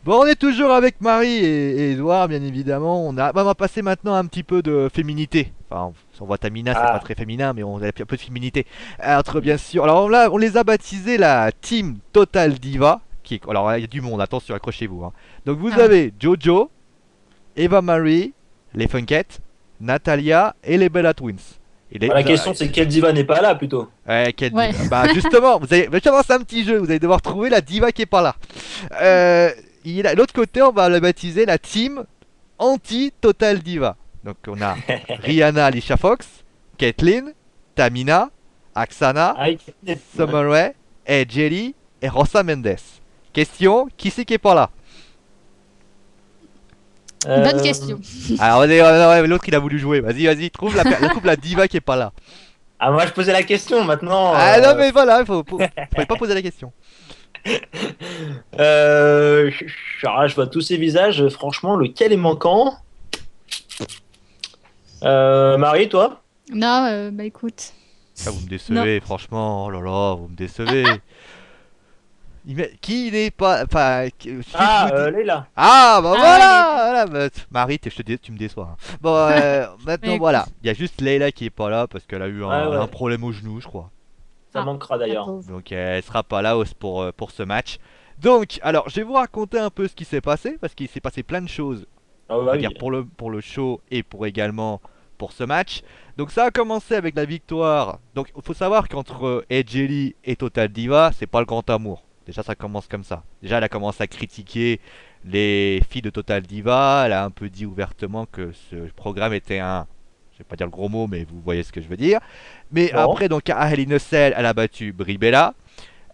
Bon, on est toujours avec Marie et Edouard, bien évidemment. On va passer maintenant un petit peu de féminité. Enfin, on voit Tamina, c'est pas Ah, très féminin, mais on a un peu de féminité. Entre, bien sûr. Alors là, on les a baptisés la Team Total Diva. Alors, il y a du monde, attention, accrochez-vous, hein. Donc, vous Ah ouais. avez Jojo, Eva Marie, les Funkettes, Natalia et les Bella Twins. la question c'est quelle diva n'est pas là plutôt. Ouais, quelle Ouais. diva. Bah, justement, justement, c'est un petit jeu. Vous allez devoir trouver la diva qui est pas là. Euh, L'autre côté, on va la baptiser la Team Anti-Total Diva. Donc on a Rihanna, Alicia Fox, Caitlyn, Tamina, Aksana, Ah, ouais. Summer Rae, et Jelly et Rosa Mendes. Question, qui c'est qui est pas là? Bonne Euh, question. Alors l'autre il a voulu jouer. Vas-y, trouve la diva qui est pas là. moi je posais la question maintenant. Ah non mais voilà, fallait pas poser la question. Je vois tous ces visages, franchement, lequel est manquant? Marie, toi? Non, bah écoute. Ah, vous me Non. décevez, franchement. Oh là là, vous me décevez. Qui n'est pas. Enfin, si je vous Ah, dis. Leila. Ah, bah Ah ouais, les... voilà, bah, Marie, tu me déçois, hein. Bon, bah, maintenant écoute. voilà. Il y a juste Leila qui est pas là parce qu'elle a eu Ouais, un ouais, problème au genou, je crois. ça Ah, manquera la d'ailleurs. pauvre. Donc elle sera pas là pour ce match. Donc, alors, je vais vous raconter un peu ce qui s'est passé parce qu'il s'est passé plein de choses, Ah, on bah va dire oui. pour le show et pour également pour ce match. Donc ça a commencé avec la victoire. Donc il faut savoir qu'entre Edge Ellie et Total Diva, c'est pas le grand amour. Déjà ça commence comme ça. Déjà elle a commencé à critiquer les filles de Total Diva. Elle a un peu dit ouvertement que ce programme était un, je vais pas dire le gros mot, mais vous voyez ce que je veux dire. Mais Bon. après donc à Hell in a Cell, elle a battu Brie Bella.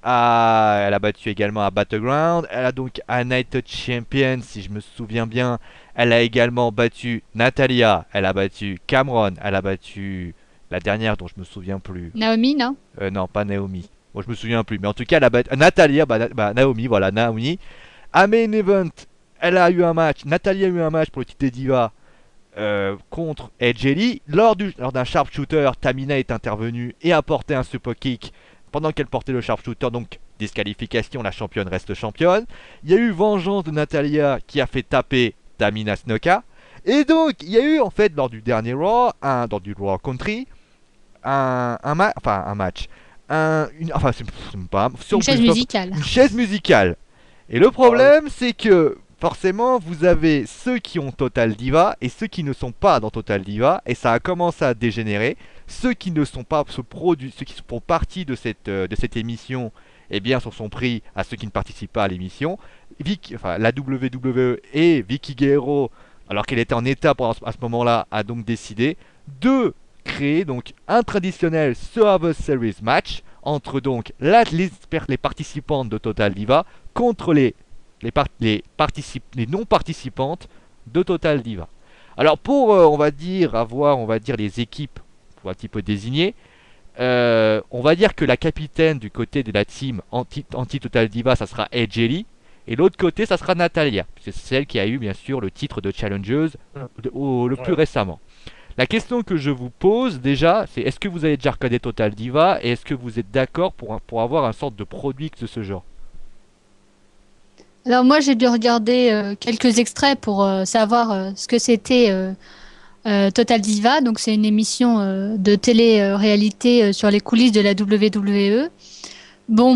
Elle a battu également à Battleground. Elle a donc à Night of Champions, si je me souviens bien. Elle a également battu Natalia. Elle a battu Cameron. Elle a battu la dernière dont je me souviens plus. Naomi, non? Non, pas Naomi. Bon, je me souviens plus. Mais en tout cas, elle a battu Natalia. Naomi, voilà, Naomi. À Main Event, elle a eu un match. Natalia a eu un match pour le titre des divas contre Edge Ellie. Lors d'un sharpshooter, Tamina est intervenue et a porté un super kick pendant qu'elle portait le sharpshooter. Donc, disqualification, la championne reste championne. Il y a eu vengeance de Natalia qui a fait taper Tamina Snuka. Et donc, il y a eu en fait lors du dernier Raw, dans du Raw Country, un match. Enfin, c'est pas. Une chaise musicale. Une chaise musicale. Et le Ah, oui. problème, c'est que forcément, vous avez ceux qui ont Total Diva et ceux qui ne sont pas dans Total Diva, et ça a commencé à dégénérer. Ceux qui ne sont pas ceux qui font partie de cette émission, eh bien, s'en sont pris à ceux qui ne participent pas à l'émission. La WWE et Vicky Guerrero, alors qu'elle était en état à ce moment-là, a donc décidé de créer donc un traditionnel Survivor Series match entre donc les participantes de Total Diva contre les non-participantes de Total Diva. Alors pour, on va dire les équipes pour un petit peu désigner, on va dire que la capitaine du côté de la team anti-Total Diva, ça sera Edge Ellie, et l'autre côté, ça sera Natalia. C'est celle qui a eu bien sûr le titre de challengeuse le plus Ouais. récemment. La question que je vous pose déjà, c'est est-ce que vous avez déjà regardé Total Diva et est-ce que vous êtes d'accord pour avoir un sorte de produit de ce genre? Alors moi, j'ai dû regarder quelques extraits pour savoir ce que c'était Total Diva. Donc c'est une émission de télé-réalité sur les coulisses de la WWE. Bon,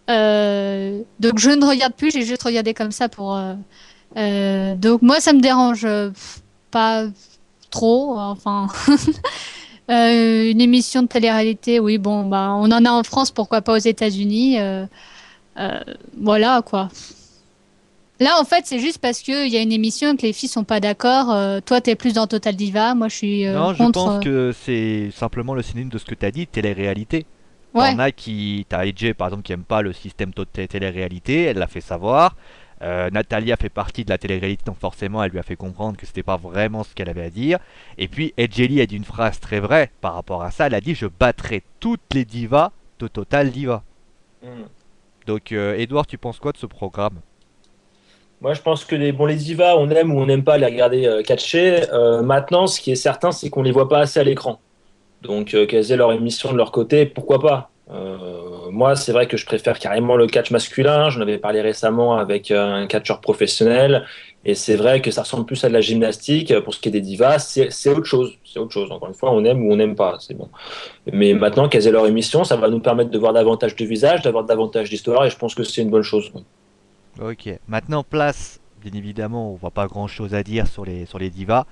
donc je ne regarde plus, j'ai juste regardé comme ça pour... donc moi, ça me dérange pas trop. Enfin, une émission de télé-réalité, oui, bon, bah, on en a en France, pourquoi pas aux États-Unis. Euh, voilà, quoi. Là, en fait, c'est juste parce qu'il y a une émission et que les filles sont pas d'accord. Toi, t'es plus dans Total Diva, moi, je suis Non, je contre. pense que c'est simplement le synonyme de ce que tu as dit, télé-réalité. T'en Ouais. as qui. T'as AJ par exemple qui aime pas le système télé-réalité, elle l'a fait savoir. Natalia fait partie de la télé-réalité, donc forcément elle lui a fait comprendre que c'était pas vraiment ce qu'elle avait à dire. Et puis Edgely a dit une phrase très vraie par rapport à ça, elle a dit je battrai toutes les divas de Total Diva. Hmm. Donc Edouard, tu penses quoi de ce programme? Moi, je pense que les divas, on aime ou on n'aime pas les regarder catcher. Maintenant, ce qui est certain, c'est qu'on les voit pas assez à l'écran. Donc, qu'elles aient leur émission de leur côté, pourquoi pas? Moi, c'est vrai que je préfère carrément le catch masculin. J'en avais parlé récemment avec un catcheur professionnel. Et c'est vrai que ça ressemble plus à de la gymnastique. Pour ce qui est des divas, c'est autre chose. C'est autre chose. Encore une fois, on aime ou on n'aime pas. C'est bon. Mais maintenant qu'elles aient leur émission, ça va nous permettre de voir davantage de visages, d'avoir davantage d'histoire. Et je pense que c'est une bonne chose. Ok. Maintenant, place, bien évidemment, on voit pas grand-chose à dire sur les divas.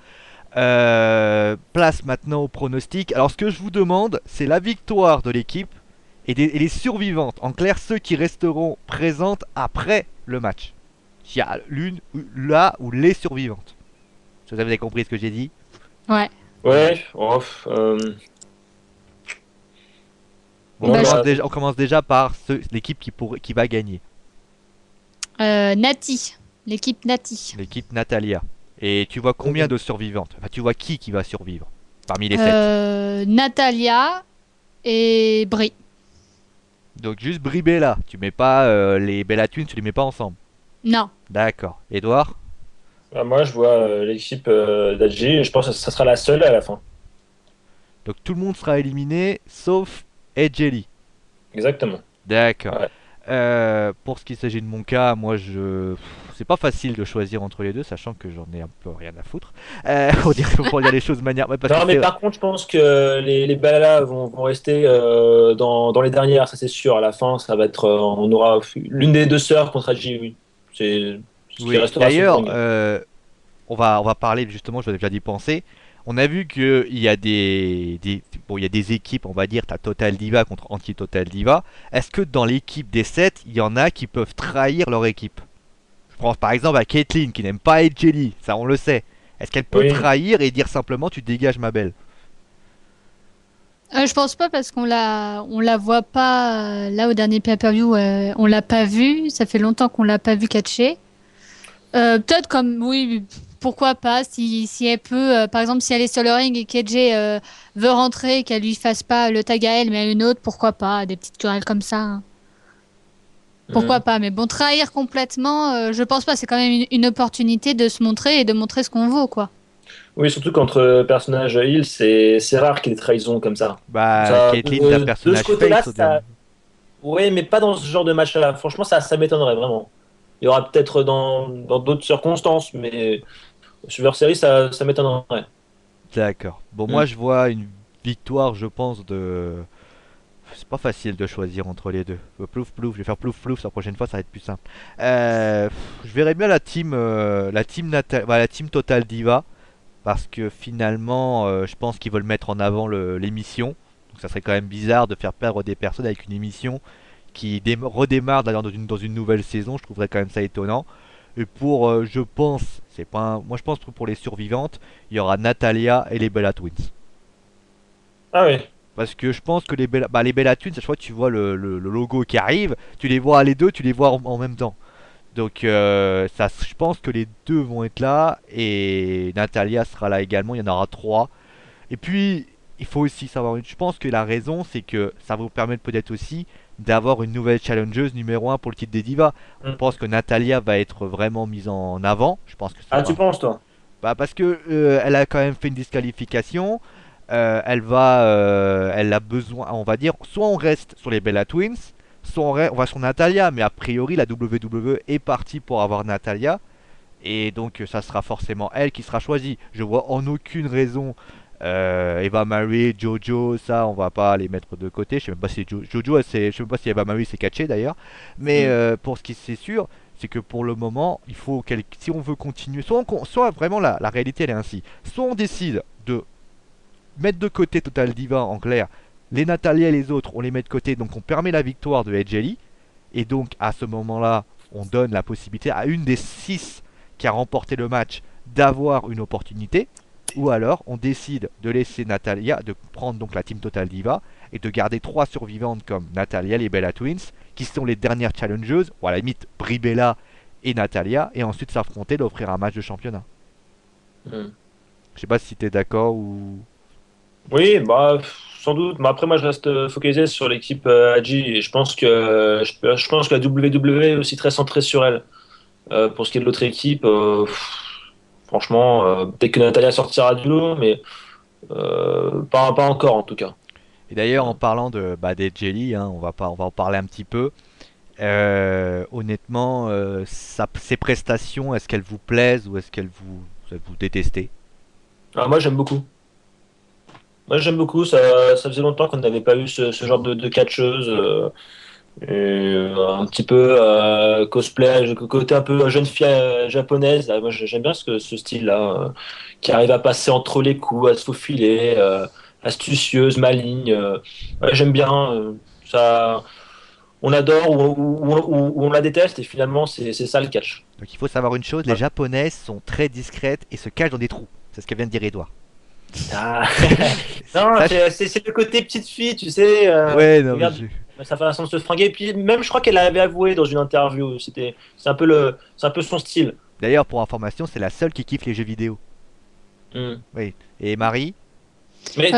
Place maintenant au pronostic. Alors, ce que je vous demande, c'est la victoire de l'équipe et les survivantes. En clair, ceux qui resteront présentes après le match. Il y a l'une, la ou les survivantes. Est-ce que vous avez compris ce que j'ai dit? Ouais. Ouais, Bon, moi, Bah, on commence déjà par l'équipe qui va gagner. Nati, l'équipe Nati. L'équipe Natalia. Et tu vois combien de survivantes? Enfin, tu vois qui va survivre parmi les 7? Natalia et Brie. Donc juste Brie Bella. Tu mets pas les Bella Twins, tu les mets pas ensemble. Non. D'accord. Edouard? moi, je vois l'équipe d'Adji. Et je pense que ça sera la seule à la fin. Donc tout le monde sera éliminé sauf Ed Jelly. Exactement. D'accord. Ouais. Pour ce qui s'agit de mon cas, c'est pas facile de choisir entre les deux, sachant que j'en ai un peu rien à foutre. Pour dire les choses de manière. Ouais, parce que Non, mais par contre, je pense que les Balala vont rester dans les dernières, ça c'est sûr. À la fin, ça va être, on aura l'une des deux sœurs contre Adji, oui. C'est ce qui oui. restera D'ailleurs, souvenir. on va parler justement. Je vous ai déjà dit penser. On a vu qu'il y a bon, il y a des équipes, on va dire, t'as Total Diva contre Anti-Total Diva. Est-ce que dans l'équipe des 7 il y en a qui peuvent trahir leur équipe? Je pense par exemple à Caitlyn qui n'aime pas Ed Jelly, ça on le sait. Est-ce qu'elle peut Oui. trahir et dire simplement tu dégages ma belle? Je pense pas parce on la voit pas là au dernier pay-per-view. On l'a pas vu. Ça fait longtemps qu'on l'a pas vu catcher. Peut-être comme oui, pourquoi pas si elle peut, par exemple si elle est sur le ring et qu'AJ veut rentrer et qu'elle lui fasse pas le tag à elle mais à une autre, pourquoi pas des petites querelles comme ça, hein. Pourquoi Mhm. pas, mais bon, trahir complètement, je pense pas. C'est quand même une opportunité de se montrer et de montrer ce qu'on vaut, quoi. Oui, surtout qu'entre personnages Hill, c'est rare qu'il y ait des trahisons comme ça. Bah, Ça, Caitlyn d'un de ce personnage côté-là, face au dernier. ça, oui, mais pas dans ce genre de match-là. Franchement, ça m'étonnerait vraiment. Il y aura peut-être dans d'autres circonstances, mais Survivor Series, ça m'étonnerait. D'accord. Bon, moi Mm. je vois une victoire, je pense, de. C'est pas facile de choisir entre les deux. Plouf plouf, je vais faire plouf plouf, la prochaine fois ça va être plus simple. Je verrais bien la team Total Diva. Parce que finalement, je pense qu'ils veulent mettre en avant l'émission. Donc ça serait quand même bizarre de faire perdre des personnes avec une émission qui redémarre d'ailleurs dans une nouvelle saison. Je trouverais quand même ça étonnant. Et pour, je pense, c'est pas moi je pense que pour les survivantes, il y aura Natalia et les Bella Twins. Ah oui. Parce que je pense que les Bella Twins, chaque fois que tu vois le logo qui arrive, tu les vois les deux, tu les vois en même temps. Donc je pense que les deux vont être là et Natalia sera là également. Il y en aura trois. Et puis il faut aussi savoir, je pense que la raison c'est que ça va vous permettre peut-être aussi d'avoir une nouvelle challengeuse numéro un pour le titre des divas. On Mm. pense que Natalia va être vraiment mise en avant. Je pense que ça Ah, tu va. penses, toi? Bah, parce que elle a quand même fait une disqualification. Elle a besoin, on va dire, soit on reste sur les Bella Twins, soit on va sur Natalia. Mais a priori, la WWE est partie pour avoir Natalia. Et donc, ça sera forcément elle qui sera choisie. Je vois en aucune raison Eva Marie, Jojo, ça, on va pas les mettre de côté. Je sais même pas si Jojo, je sais même pas si Eva Marie s'est catchée d'ailleurs. Mais Mm. pour ce qui c'est sûr, c'est que pour le moment, il faut si on veut continuer, soit vraiment la réalité elle est ainsi. Soit on décide de mettre de côté Total Diva en clair, les Natalia et les autres, on les met de côté, donc on permet la victoire de Edgely. Et donc à ce moment-là, on donne la possibilité à une des 6 qui a remporté le match d'avoir une opportunité. Ou alors on décide de laisser Natalia, de prendre donc la team Total Diva et de garder 3 survivantes comme Natalia, les Bella Twins, qui sont les dernières challengeuses, ou à la limite Brie Bella et Natalia, et ensuite s'affronter, d'offrir un match de championnat. Mm. Je sais pas si t'es d'accord ou. Oui, bah, sans doute. Mais après, moi, je reste focalisé sur l'équipe AG et je pense que la WWE est aussi très centrée sur elle. Pour ce qui est de l'autre équipe, franchement, peut-être que Natalia sortira du lot, mais pas encore en tout cas. Et d'ailleurs, en parlant des Jelly, hein, on va en parler un petit peu. Honnêtement, ses prestations, est-ce qu'elles vous plaisent ou est-ce qu'elles vous détestez? Alors moi j'aime beaucoup. Moi j'aime beaucoup. Ça faisait longtemps qu'on n'avait pas eu ce genre de catcheuse. Un petit peu cosplay, côté un peu jeune fille japonaise. Moi j'aime bien ce style-là, qui arrive à passer entre les coups, à se faufiler, astucieuse, maligne. Ouais, j'aime bien ça. On adore ou on la déteste et finalement c'est ça le catch. Donc il faut savoir une chose, les japonaises sont très discrètes et se cachent dans des trous. C'est ce que vient de dire Edouard. Ah. Non, Ça, c'est le côté petite fille, tu sais. ouais, non, mais Regarde, sa façon de se fringuer. Et puis même, je crois qu'elle avait avoué dans une interview. C'est un peu son style. d'ailleurs, pour information, c'est la seule qui kiffe les jeux vidéo. Hmm. Oui. Et Marie? Mais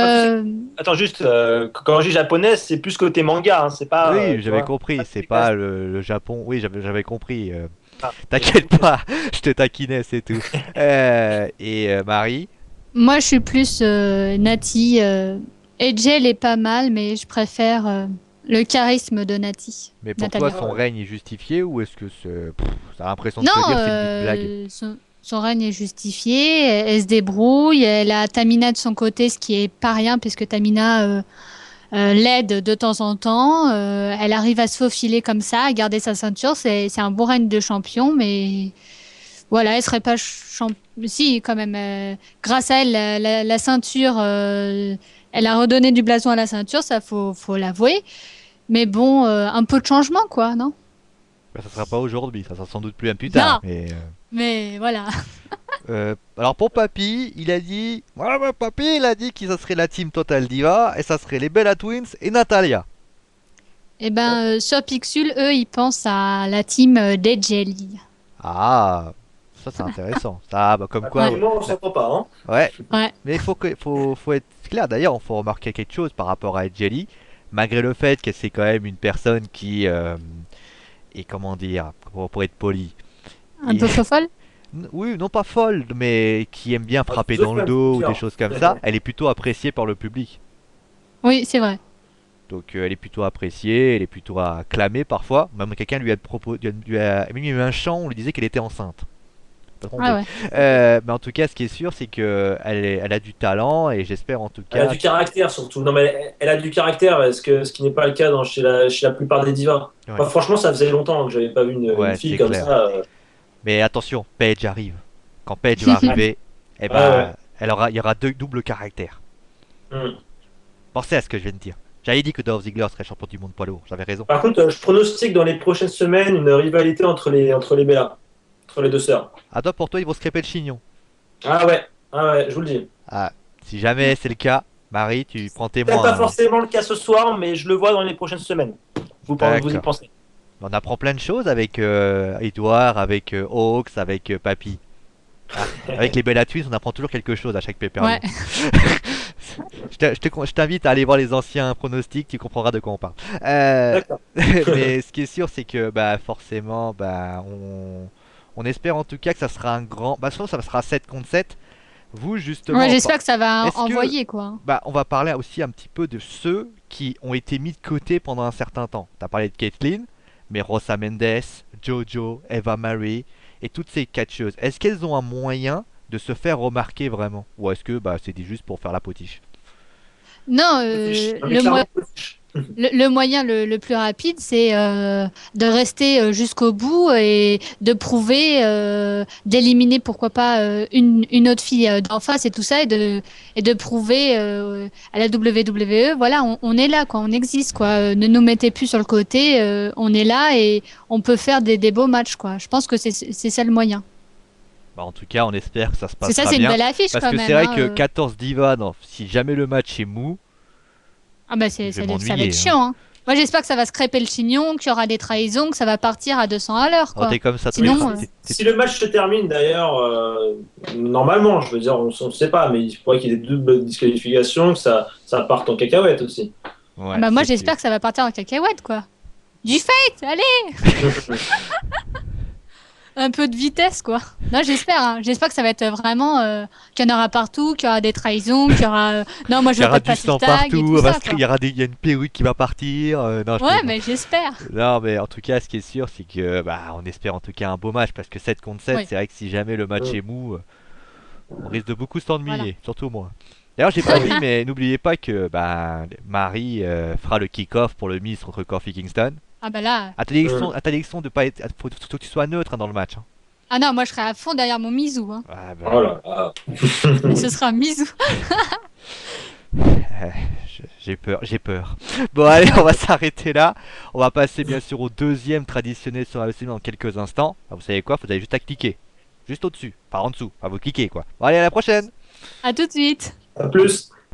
attends, juste, quand je dis japonaise, c'est plus côté manga, hein, c'est pas. Oui, Tu j'avais vois, compris, pas c'est les pas classes. le Japon. Oui, j'avais compris. Ah. T'inquiète pas, je te taquinais, c'est tout. Marie? Moi, je suis plus Nati. Edgel est pas mal, mais je préfère le charisme de Nati. Mais pour toi, Natalia. son règne est justifié ou est-ce que t'as l'impression de te Non, dire c'est une petite blague? son règne est justifié. Elle se débrouille. Elle a Tamina de son côté, ce qui est pas rien, puisque Tamina l'aide de temps en temps. Elle arrive à se faufiler comme ça, à garder sa ceinture. C'est un beau règne de champion, mais voilà, elle serait pas si quand même. Grâce à elle, la ceinture, elle a redonné du blason à la ceinture, ça faut l'avouer. Mais bon, un peu de changement, quoi, non? Bah, ça sera pas aujourd'hui, ça sera sans doute plus Non, tard. mais voilà. Alors pour Papy, il a dit, Papy, il a dit que ça serait la team Total Diva et ça serait les Bella Twins et Natalia. Eh ben, sur Pixul, eux, ils pensent à la team Jelly. Ah, ça c'est intéressant. Ça, bah, comme quoi, Ouais. Moi, on s'entend pas, hein. ouais. Ouais. Mais faut être clair. D'ailleurs, il faut remarquer quelque chose par rapport à Jelly, malgré le fait que c'est quand même une personne qui est comment dire, pour être poli. Un peu folle. Oui, non pas folle, mais qui aime bien frapper sauf dans le la dos ou des ceinture. choses comme ça, elle est plutôt appréciée par le public. Oui, c'est vrai. Donc elle est plutôt appréciée, elle est plutôt acclamée parfois. Même quelqu'un lui a même eu un chant, on lui disait qu'elle était enceinte. Pas trompé. Ah ouais. Mais en tout cas, ce qui est sûr, c'est que elle a du talent et j'espère en tout Elle a cas. du caractère surtout. Non, mais elle a du caractère, ce qui n'est pas le cas chez la plupart des divas. Ouais, Moi, franchement, ça faisait longtemps que j'avais pas vu une ouais, fille c'est comme clair. ça. Mais attention, Paige arrive. Quand Paige va arriver, eh Ouais, ouais. ben, il y aura deux doubles caractères. Hmm. Pensez à ce que je viens de dire. J'avais dit que Dolph Ziggler serait champion du monde poids lourd. J'avais raison. Par contre, je pronostique dans les prochaines semaines une rivalité entre les Bella, entre les deux sœurs. À toi pour toi, ils vont scraper le chignon. Ah ouais, je vous le dis. Ah, si jamais c'est le cas, Marie, tu prends Peut-être témoin. pas Hein. forcément le cas ce soir, mais je le vois dans les prochaines semaines. Vous y D'accord. pensez. On apprend plein de choses avec Edouard, avec Hawks, avec Papy. Ah, avec les Bella Twins, on apprend toujours quelque chose à chaque pay-per-view. Ouais. Je t'invite à aller voir les anciens pronostics, tu comprendras de quoi on parle. D'accord. Mais ce qui est sûr, c'est que bah, forcément, bah, on espère en tout cas que ça sera un grand. Bah, souvent, ça sera 7 contre 7. Vous, justement, Ouais, j'espère que ça va est-ce que- envoyer, quoi. bah, on va parler aussi un petit peu de ceux qui ont été mis de côté pendant un certain temps. T'as parlé de Caitlyn, mais Rosa Mendes, Jojo, Eva Marie et toutes ces catcheuses. Est-ce qu'elles ont un moyen de se faire remarquer vraiment? Ou est-ce que bah, c'est juste pour faire la potiche? Non, Mais clairement, le moyen le plus rapide, c'est de rester jusqu'au bout et de prouver, d'éliminer pourquoi pas une autre fille d'en face et tout ça, et de prouver à la WWE, voilà, on est là, quoi, on existe, quoi. Ne nous mettez plus sur le côté, on est là et on peut faire des beaux matchs, quoi. Je pense que c'est ça le moyen. Bah, en tout cas, on espère que ça se C'est ça, passera c'est une bien. belle affiche Parce quand que même. c'est vrai Hein, que 14 divas, non, si jamais le match est mou, Ah bah je vais ça va m'ennuyer. être chiant. Hein. Moi j'espère que ça va scraper le chignon, qu'il y aura des trahisons, que ça va partir à 200 à l'heure, Oh, quoi. t'es comme ça, toi, Sinon, si le match se termine d'ailleurs, normalement, je veux dire, on ne sait pas, mais il pourrait qu'il y ait des doubles disqualifications, que ça parte en cacahuète aussi. Ouais, bah moi c'est j'espère sûr. que ça va partir en cacahuète, quoi. Du fait, allez. un peu de vitesse, quoi. Non, j'espère. Hein. J'espère que ça va être vraiment qu'il y en aura partout, qu'il y aura des trahisons, qu'il y aura. Non, moi je Il y veux aura pas de du sang passive tag et partout, tout ça, il y aura il y a une perruque qui va partir. Non, je quoi. Ouais, plaisante. mais j'espère. Non, mais en tout cas, ce qui est sûr, c'est que on espère en tout cas un beau match parce que 7 contre 7, Oui. c'est vrai que si jamais le match est mou, on risque de beaucoup s'ennuyer, Voilà. surtout moi. D'ailleurs, j'ai pas dit, mais n'oubliez pas que Marie fera le kick-off pour le Miz contre Kofi Kingston. Ah bah là. À ta direction de pas être, faut que tu sois neutre hein, dans le match. Hein. Ah non, moi je serai à fond derrière mon Mizu. Hein. Ah, Oh là là. Et ce sera Mizu. j'ai peur, j'ai peur. Bon, allez, on va s'arrêter là. On va passer bien sûr au deuxième traditionnel sur la WrestleMania dans quelques instants. Vous savez quoi? Vous avez juste à cliquer. Juste au-dessus, pas en dessous. Enfin, vous cliquez quoi. Bon, allez, à la prochaine! À tout de suite. À plus.